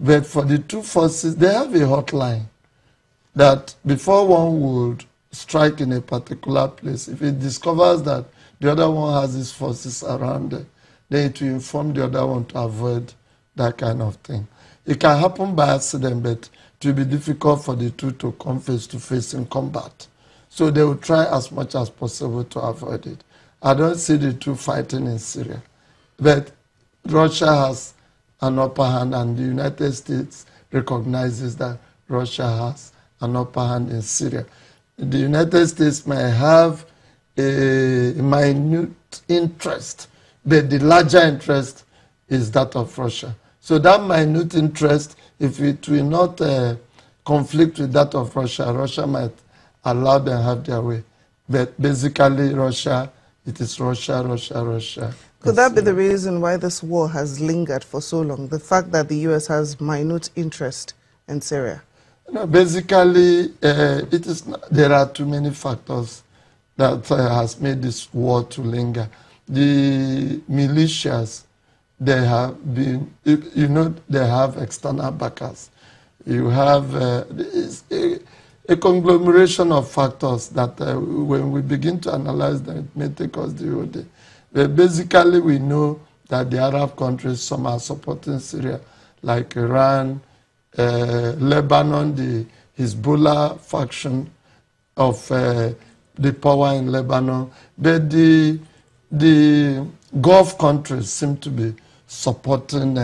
But for the two forces, they have a hotline that before one would strike in a particular place, if it discovers that the other one has his forces around it, then it will inform the other one to avoid that kind of thing. It can happen by accident, but it will be difficult for the two to come face to face in combat. So they will try as much as possible to avoid it. I don't see the two fighting in Syria. But Russia has an upper hand, and the United States recognizes that Russia has an upper hand in Syria. The United States may have a minute interest, but the larger interest is that of Russia. So that minute interest, if it will not conflict with that of Russia, Russia might allow them have their way. But basically, Russia, it is Russia, Russia, Russia. Could that be the reason why this war has lingered for so long? The fact that the U.S. has minute interest in Syria? No, basically, it is not, there are too many factors that has made this war to linger. The militias, they have been, you know, they have external backers. You have a conglomeration of factors that when we begin to analyze them, it may take us the whole day. But basically, we know that the Arab countries, some are supporting Syria, like Iran, Lebanon, the Hezbollah faction of the power in Lebanon. But the Gulf countries seem to be supporting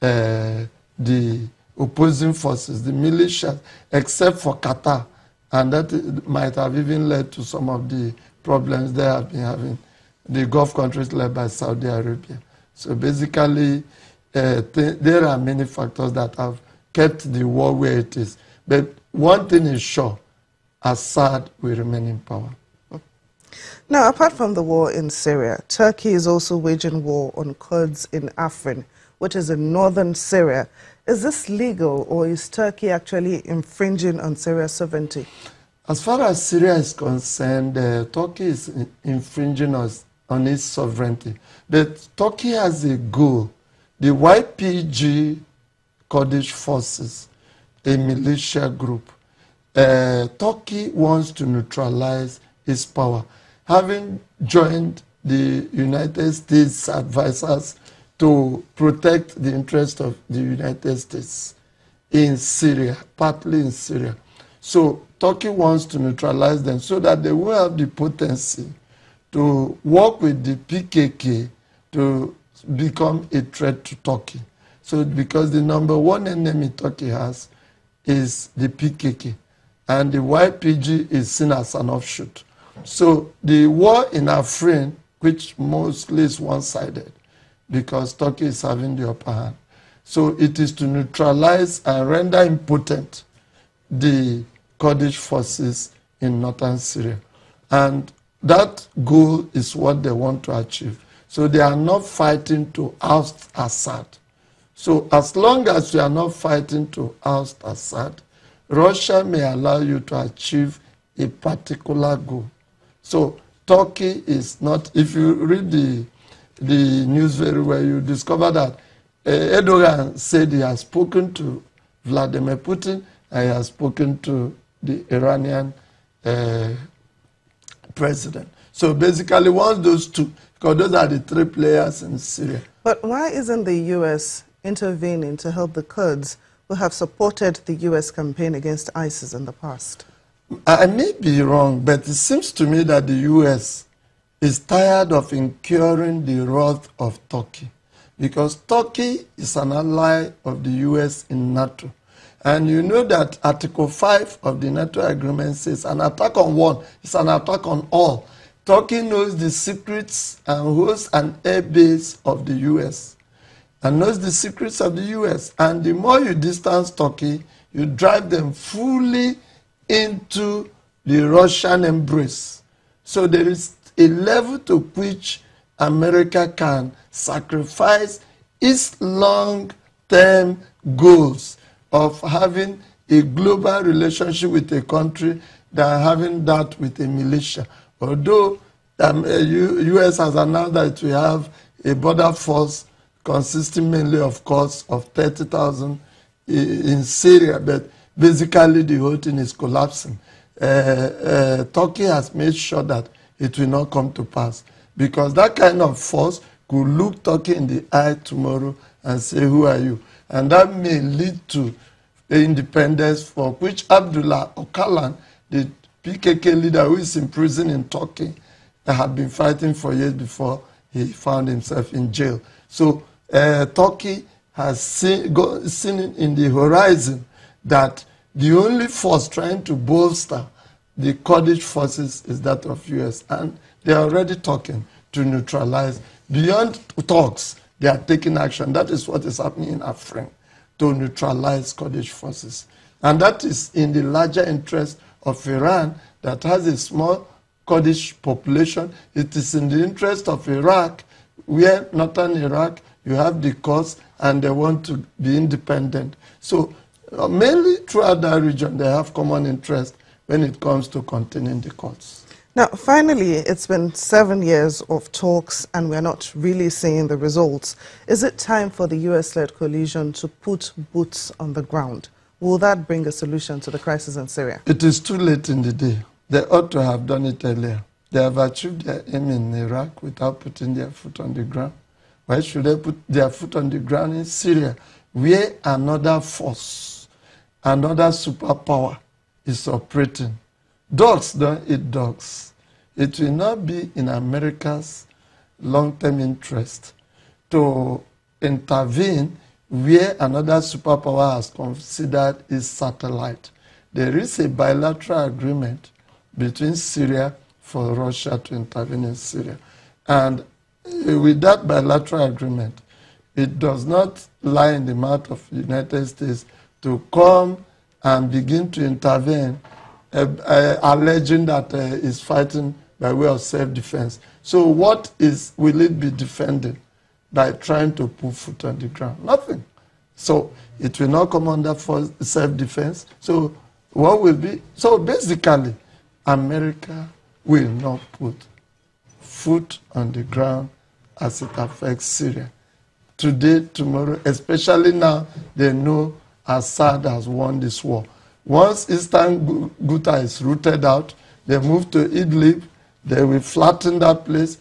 the opposing forces, the militias, except for Qatar. And that might have even led to some of the problems they have been having. The Gulf countries led by Saudi Arabia. So basically, there are many factors that have kept the war where it is. But one thing is sure, Assad will remain in power. Now, apart from the war in Syria, Turkey is also waging war on Kurds in Afrin, which is in northern Syria. Is this legal, or is Turkey actually infringing on Syria's sovereignty? As far as Syria is concerned, Turkey is infringing on its sovereignty. But Turkey has a goal. The YPG Kurdish forces, a militia group, Turkey wants to neutralize its power. Having joined the United States advisors to protect the interest of the United States in Syria, partly in Syria. So Turkey wants to neutralize them so that they will have the potency to work with the PKK to become a threat to Turkey. So because the number one enemy Turkey has is the PKK, and the YPG is seen as an offshoot. So the war in Afrin, which mostly is one-sided, because Turkey is having the upper hand. So it is to neutralize and render impotent the Kurdish forces in northern Syria. And that goal is what they want to achieve. So they are not fighting to oust Assad. So as long as you are not fighting to oust Assad, Russia may allow you to achieve a particular goal. So Turkey is not, if you read the news very well, you discover that Erdogan said he has spoken to Vladimir Putin and he has spoken to the Iranian president. So basically, once those two, because those are the three players in Syria. But why isn't the U.S. intervening to help the Kurds who have supported the U.S. campaign against ISIS in the past? I may be wrong, but it seems to me that the U.S. is tired of incurring the wrath of Turkey, because Turkey is an ally of the U.S. in NATO. And you know that Article 5 of the NATO agreement says an attack on one is an attack on all. Turkey knows the secrets and holds an air base of the U.S. and knows the secrets of the U.S. And the more you distance Turkey, you drive them fully into the Russian embrace. So there is a level to which America can sacrifice its long-term goals of having a global relationship with a country than having that with a militia. Although U.S. has announced that we have a border force consisting mainly, of course, of 30,000 in Syria, but basically the whole thing is collapsing. Turkey has made sure that it will not come to pass, because that kind of force could look Turkey in the eye tomorrow and say, who are you? And that may lead to independence, for which Abdullah Öcalan, the PKK leader who is in prison in Turkey, had been fighting for years before he found himself in jail. So Turkey has seen in the horizon that the only force trying to bolster the Kurdish forces is that of US, and they are already talking to neutralize. Beyond talks, they are taking action. That is what is happening in Afrin, to neutralize Kurdish forces. And that is in the larger interest of Iran, that has a small Kurdish population. It is in the interest of Iraq, where northern Iraq, you have the Kurds, and they want to be independent. So mainly throughout that region, they have common interest when it comes to containing the Kurds. Now, finally, it's been 7 years of talks and we're not really seeing the results. Is it time for the US-led coalition to put boots on the ground? Will that bring a solution to the crisis in Syria? It is too late in the day. They ought to have done it earlier. They have achieved their aim in Iraq without putting their foot on the ground. Why should they put their foot on the ground in Syria, where another force, another superpower is operating? Dogs don't eat dogs. It will not be in America's long-term interest to intervene where another superpower has considered its satellite. There is a bilateral agreement between Syria for Russia to intervene in Syria. And with that bilateral agreement, it does not lie in the mouth of the United States to come and begin to intervene, alleging that it's fighting by way of self-defense. So what will it be defending by trying to put foot on the ground? Nothing. So it will not come under self-defense. So what will be? So basically, America will not put foot on the ground as it affects Syria. Today, tomorrow, especially now, they know Assad has won this war. Once Eastern Ghouta is rooted out, they move to Idlib, they will flatten that place.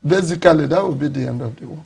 Basically, that will be the end of the war.